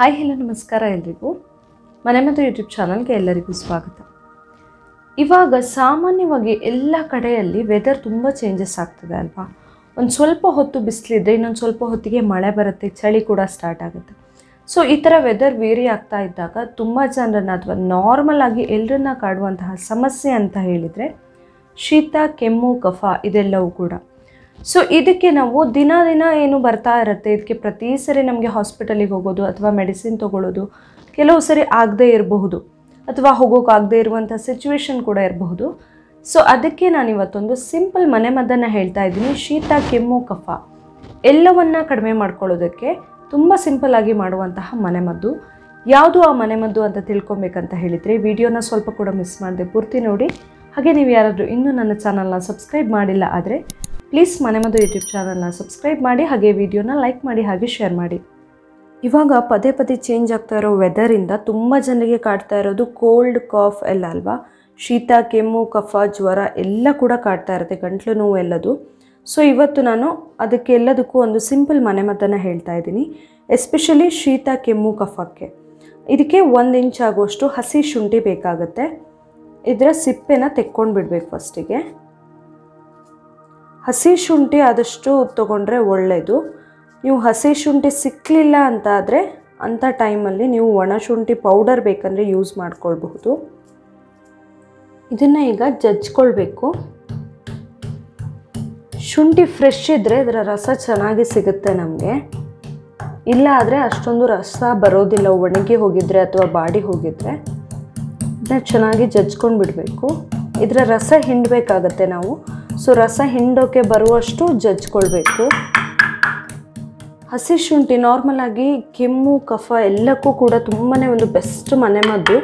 Hi hello ನಮಸ್ಕಾರ ಎಲ್ರಿಗೂ ಮನೆಮದ್ದು ಯೂಟ್ಯೂಬ್ ಚಾನಲ್ಗೆ ಎಲ್ಲರಿಗೂ ಸ್ವಾಗತ. ಇವಾಗ ಸಾಮಾನ್ಯವಾಗಿ ಎಲ್ಲ ಕಡೆಯಲ್ಲಿ ವೆದರ್ ತುಂಬ ಚೇಂಜಸ್ ಆಗ್ತದೆ ಅಲ್ವಾ. ಒಂದು ಸ್ವಲ್ಪ ಹೊತ್ತು ಬಿಸಿಲಿದ್ರೆ ಇನ್ನೊಂದು ಸ್ವಲ್ಪ ಹೊತ್ತಿಗೆ ಮಳೆ ಬರುತ್ತೆ, ಚಳಿ ಕೂಡ ಸ್ಟಾರ್ಟ್ ಆಗುತ್ತೆ. ಸೊ ಈ ಥರ ವೆದರ್ ವೇರಿ ಆಗ್ತಾ ಇದ್ದಾಗ ತುಂಬ ಜನರನ್ನು ಅಥವಾ ನಾರ್ಮಲ್ ಆಗಿ ಎಲ್ಲರನ್ನ ಕಾಡುವಂತಹ ಸಮಸ್ಯೆ ಅಂತ ಹೇಳಿದರೆ ಶೀತ, ಕೆಮ್ಮು, ಕಫ ಇದೆಲ್ಲವೂ ಕೂಡ. ಸೊ ಇದಕ್ಕೆ ನಾವು ದಿನ ಏನು ಬರ್ತಾ ಇರುತ್ತೆ, ಇದಕ್ಕೆ ಪ್ರತಿ ಸರಿ ನಮಗೆ ಹಾಸ್ಪಿಟಲಿಗೆ ಹೋಗೋದು ಅಥವಾ ಮೆಡಿಸಿನ್ ತೊಗೊಳ್ಳೋದು ಕೆಲವು ಸರಿ ಆಗದೇ ಇರಬಹುದು ಅಥವಾ ಹೋಗೋಕ್ಕಾಗದೇ ಇರುವಂಥ ಸಿಚುವೇಶನ್ ಕೂಡ ಇರಬಹುದು. ಸೊ ಅದಕ್ಕೆ ನಾನು ಇವತ್ತೊಂದು ಸಿಂಪಲ್ ಮನೆಮದ್ದನ್ನು ಹೇಳ್ತಾ ಇದ್ದೀನಿ. ಶೀತ, ಕೆಮ್ಮು, ಕಫ ಎಲ್ಲವನ್ನ ಕಡಿಮೆ ಮಾಡ್ಕೊಳ್ಳೋದಕ್ಕೆ ತುಂಬ ಸಿಂಪಲ್ಲಾಗಿ ಮಾಡುವಂತಹ ಮನೆಮದ್ದು. ಯಾವುದು ಆ ಮನೆಮದ್ದು ಅಂತ ತಿಳ್ಕೊಬೇಕಂತ ಹೇಳಿದರೆ ವಿಡಿಯೋನ ಸ್ವಲ್ಪ ಕೂಡ ಮಿಸ್ ಮಾಡದೆ ಪೂರ್ತಿ ನೋಡಿ. ಹಾಗೆ ನೀವು ಯಾರಾದರೂ ಇನ್ನೂ ನನ್ನ ಚಾನಲ್ನ ಸಬ್ಸ್ಕ್ರೈಬ್ ಮಾಡಿಲ್ಲ ಆದರೆ ಪ್ಲೀಸ್ ಮನೆಮದ್ದು ಯೂಟ್ಯೂಬ್ ಚಾನಲ್ನ ಸಬ್ಸ್ಕ್ರೈಬ್ ಮಾಡಿ, ಹಾಗೆ ವಿಡಿಯೋನ ಲೈಕ್ ಮಾಡಿ, ಹಾಗೆ ಶೇರ್ ಮಾಡಿ. ಇವಾಗ ಪದೇ ಪದೇ ಚೇಂಜ್ ಆಗ್ತಾ ಇರೋ ವೆದರಿಂದ ತುಂಬ ಜನರಿಗೆ ಕಾಡ್ತಾ ಇರೋದು ಕೋಲ್ಡ್, ಕಾಫ್ ಎಲ್ಲ ಅಲ್ವಾ. ಶೀತ, ಕೆಮ್ಮು, ಕಫ, ಜ್ವರ ಎಲ್ಲ ಕೂಡ ಕಾಡ್ತಾ ಇರುತ್ತೆ, ಗಂಟ್ಲು ನೋವು ಎಲ್ಲದು. ಸೊ ಇವತ್ತು ನಾನು ಅದಕ್ಕೆ ಎಲ್ಲದಕ್ಕೂ ಒಂದು ಸಿಂಪಲ್ ಮನೆಮದ್ದನ್ನು ಹೇಳ್ತಾ ಇದ್ದೀನಿ. ಎಸ್ಪೆಷಲಿ ಶೀತ, ಕೆಮ್ಮು, ಕಫಕ್ಕೆ ಇದಕ್ಕೆ 1 ಇಂಚ್ ಆಗುವಷ್ಟು ಹಸಿ ಶುಂಠಿ ಬೇಕಾಗುತ್ತೆ. ಇದರ ಸಿಪ್ಪೆನ ತೆಕ್ಕೊಂಡು ಬಿಡಬೇಕು ಫಸ್ಟಿಗೆ. ಹಸಿ ಶುಂಠಿ ಆದಷ್ಟು ತೊಗೊಂಡ್ರೆ ಒಳ್ಳೆಯದು. ನೀವು ಹಸಿ ಶುಂಠಿ ಸಿಕ್ಕಲಿಲ್ಲ ಅಂತ ಆದರೆ ಅಂಥ ಟೈಮಲ್ಲಿ ನೀವು ಒಣ ಶುಂಠಿ ಪೌಡರ್ ಬೇಕಂದರೆ ಯೂಸ್ ಮಾಡ್ಕೊಳ್ಬಹುದು. ಇದನ್ನು ಈಗ ಜಜ್ಕೊಳ್ಬೇಕು. ಶುಂಠಿ ಫ್ರೆಶ್ ಇದ್ದರೆ ಇದರ ರಸ ಚೆನ್ನಾಗಿ ಸಿಗುತ್ತೆ ನಮಗೆ. ಇಲ್ಲ ಆದರೆ ಅಷ್ಟೊಂದು ರಸ ಬರೋದಿಲ್ಲ, ಒಣಗಿ ಹೋಗಿದ್ರೆ ಅಥವಾ ಬಾಡಿ ಹೋಗಿದ್ರೆ. ಇದನ್ನ ಚೆನ್ನಾಗಿ ಜಜ್ಕೊಂಡು ಬಿಡಬೇಕು. ಇದರ ರಸ ಹಿಂಡಬೇಕಾಗತ್ತೆ ನಾವು. ಸೊ ರಸ ಹಿಂಡೋಕೆ ಬರುವಷ್ಟು ಜಜ್ಕೊಳ್ಬೇಕು. ಹಸಿ ಶುಂಠಿ ನಾರ್ಮಲಾಗಿ ಕೆಮ್ಮು, ಕಫ ಎಲ್ಲಕ್ಕೂ ಕೂಡ ತುಂಬಾ ಒಂದು ಬೆಸ್ಟ್ ಮನೆಮದ್ದು.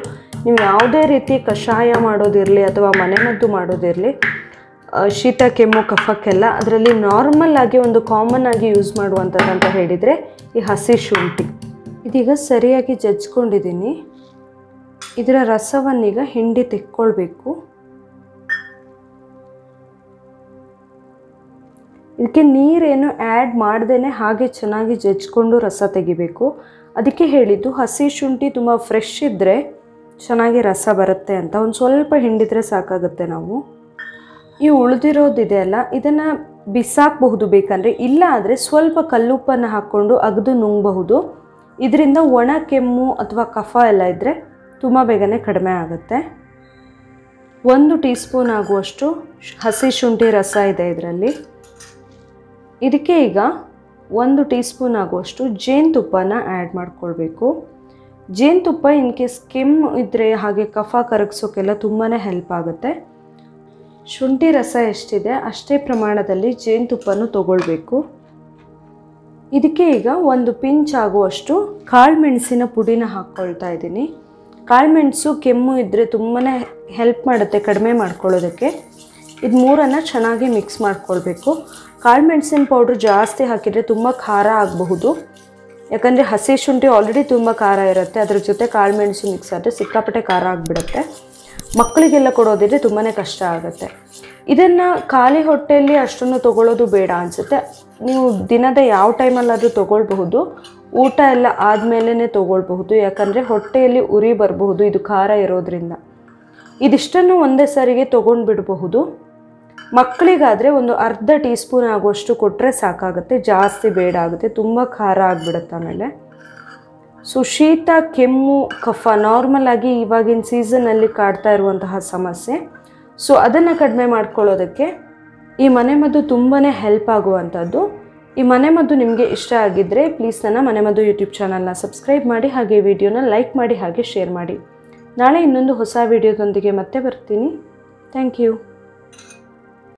ನೀವು ಯಾವುದೇ ರೀತಿ ಕಷಾಯ ಮಾಡೋದಿರಲಿ ಅಥವಾ ಮನೆಮದ್ದು ಮಾಡೋದಿರಲಿ, ಶೀತ, ಕೆಮ್ಮು, ಕಫಕ್ಕೆಲ್ಲ ಅದರಲ್ಲಿ ನಾರ್ಮಲ್ ಆಗಿ ಒಂದು ಕಾಮನ್ ಆಗಿ ಯೂಸ್ ಮಾಡುವಂಥದ್ದು ಅಂತ ಹೇಳಿದರೆ ಈ ಹಸಿ ಶುಂಠಿ. ಇದೀಗ ಸರಿಯಾಗಿ ಜಜ್ಕೊಂಡಿದ್ದೀನಿ. ಇದರ ರಸವನ್ನೀಗ ಹಿಂಡಿ ತೆಕ್ಕೊಳ್ಬೇಕು. ಇದಕ್ಕೆ ನೀರೇನು ಆ್ಯಡ್ ಮಾಡ್ದೇ ಹಾಗೆ ಚೆನ್ನಾಗಿ ಜಜ್ಕೊಂಡು ರಸ ತೆಗಿಬೇಕು. ಅದಕ್ಕೆ ಹೇಳಿದ್ದು ಹಸಿ ಶುಂಠಿ ತುಂಬ ಫ್ರೆಶ್ ಇದ್ದರೆ ಚೆನ್ನಾಗಿ ರಸ ಬರುತ್ತೆ ಅಂತ. ಒಂದು ಸ್ವಲ್ಪ ಹಿಂಡಿದರೆ ಸಾಕಾಗುತ್ತೆ. ನಾವು ಈ ಉಳಿದಿರೋದಿದೆ ಅಲ್ಲ, ಇದನ್ನು ಬಿಸಾಕಬಹುದು ಬೇಕಂದರೆ. ಇಲ್ಲ ಆದರೆ ಸ್ವಲ್ಪ ಕಲ್ಲುಪ್ಪನ್ನು ಹಾಕ್ಕೊಂಡು ಅಗದು ನುಂಗಬಹುದು. ಇದರಿಂದ ಒಣ ಕೆಮ್ಮು ಅಥವಾ ಕಫ ಎಲ್ಲ ಇದ್ದರೆ ತುಂಬ ಬೇಗನೆ ಕಡಿಮೆ ಆಗುತ್ತೆ. 1 ಟೀ ಸ್ಪೂನ್ ಆಗುವಷ್ಟು ಹಸಿ ಶುಂಠಿ ರಸ ಇದೆ ಇದರಲ್ಲಿ. ಇದಕ್ಕೆ ಈಗ 1 ಟೀ ಸ್ಪೂನ್ ಆಗುವಷ್ಟು ಜೇನುತುಪ್ಪನ ಆ್ಯಡ್ ಮಾಡ್ಕೊಳ್ಬೇಕು. ಜೇನುತುಪ್ಪ ಇನ್ ಕೇಸ್ ಕೆಮ್ಮು ಇದ್ದರೆ ಹಾಗೆ ಕಫ ಕರಗಿಸೋಕ್ಕೆಲ್ಲ ತುಂಬಾ ಹೆಲ್ಪ್ ಆಗುತ್ತೆ. ಶುಂಠಿ ರಸ ಎಷ್ಟಿದೆ ಅಷ್ಟೇ ಪ್ರಮಾಣದಲ್ಲಿ ಜೇನುತುಪ್ಪನೂ ತೊಗೊಳ್ಬೇಕು. ಇದಕ್ಕೆ ಈಗ 1 ಪಿಂಚ್ ಆಗುವಷ್ಟು ಕಾಳುಮೆಣಸಿನ ಪುಡಿನ ಹಾಕ್ಕೊಳ್ತಾ ಇದ್ದೀನಿ. ಕಾಳುಮೆಣಸು ಕೆಮ್ಮು ಇದ್ದರೆ ತುಂಬಾ ಹೆಲ್ಪ್ ಮಾಡುತ್ತೆ ಕಡಿಮೆ ಮಾಡ್ಕೊಳ್ಳೋದಕ್ಕೆ. ಇದು ಮೂರನ್ನು ಚೆನ್ನಾಗಿ ಮಿಕ್ಸ್ ಮಾಡ್ಕೊಳ್ಬೇಕು. ಕಾಳುಮೆಣಸಿನ ಪೌಡ್ರ್ ಜಾಸ್ತಿ ಹಾಕಿದರೆ ತುಂಬ ಖಾರ ಆಗಬಹುದು. ಯಾಕಂದರೆ ಹಸಿ ಶುಂಠಿ ಆಲ್ರೆಡಿ ತುಂಬ ಖಾರ ಇರುತ್ತೆ, ಅದ್ರ ಜೊತೆ ಕಾಳುಮೆಣಸು ಮಿಕ್ಸ್ ಆದರೆ ಸಿಕ್ಕಾಪಟ್ಟೆ ಖಾರ ಆಗಿಬಿಡುತ್ತೆ. ಮಕ್ಕಳಿಗೆಲ್ಲ ಕೊಡೋದಿದ್ರೆ ತುಂಬಾ ಕಷ್ಟ ಆಗುತ್ತೆ. ಇದನ್ನು ಖಾಲಿ ಹೊಟ್ಟೆಯಲ್ಲಿ ಅಷ್ಟೊಂದು ತೊಗೊಳ್ಳೋದು ಬೇಡ ಅನಿಸುತ್ತೆ. ನೀವು ದಿನದ ಯಾವ ಟೈಮಲ್ಲಾದರೂ ತೊಗೊಳ್ಬಹುದು. ಊಟ ಎಲ್ಲ ಆದಮೇಲೆ ತೊಗೊಳ್ಬಹುದು, ಯಾಕಂದರೆ ಹೊಟ್ಟೆಯಲ್ಲಿ ಉರಿ ಬರಬಹುದು ಇದು ಖಾರ ಇರೋದ್ರಿಂದ. ಇದಿಷ್ಟನ್ನು ಒಂದೇ ಸಾರಿಗೆ ತೊಗೊಂಡು ಬಿಡಬಹುದು. ಮಕ್ಕಳಿಗಾದರೆ ಒಂದು ಅರ್ಧ ಟೀ ಸ್ಪೂನ್ ಆಗುವಷ್ಟು ಕೊಟ್ಟರೆ ಸಾಕಾಗುತ್ತೆ, ಜಾಸ್ತಿ ಬೇಡ ಆಗುತ್ತೆ, ತುಂಬ ಖಾರ ಆಗಿಬಿಡುತ್ತೆ ಆಮೇಲೆ. ಸೊ ಶೀತ, ಕೆಮ್ಮು, ಕಫ ನಾರ್ಮಲ್ ಆಗಿ ಇವಾಗಿನ ಸೀಸನ್ನಲ್ಲಿ ಕಾಡ್ತಾ ಇರುವಂತಹ ಸಮಸ್ಯೆ. ಸೊ ಅದನ್ನು ಕಡಿಮೆ ಮಾಡ್ಕೊಳ್ಳೋದಕ್ಕೆ ಈ ಮನೆಮದ್ದು ತುಂಬಾ ಹೆಲ್ಪ್ ಆಗುವಂಥದ್ದು. ಈ ಮನೆಮದ್ದು ನಿಮಗೆ ಇಷ್ಟ ಆಗಿದ್ದರೆ ಪ್ಲೀಸ್ ನನ್ನ ಮನೆಮದ್ದು ಯೂಟ್ಯೂಬ್ ಚಾನಲ್ನ ಸಬ್ಸ್ಕ್ರೈಬ್ ಮಾಡಿ, ಹಾಗೆ ವಿಡಿಯೋನ ಲೈಕ್ ಮಾಡಿ, ಹಾಗೆ ಶೇರ್ ಮಾಡಿ. ನಾಳೆ ಇನ್ನೊಂದು ಹೊಸ ವಿಡಿಯೋದೊಂದಿಗೆ ಮತ್ತೆ ಬರ್ತೀನಿ. Thank you.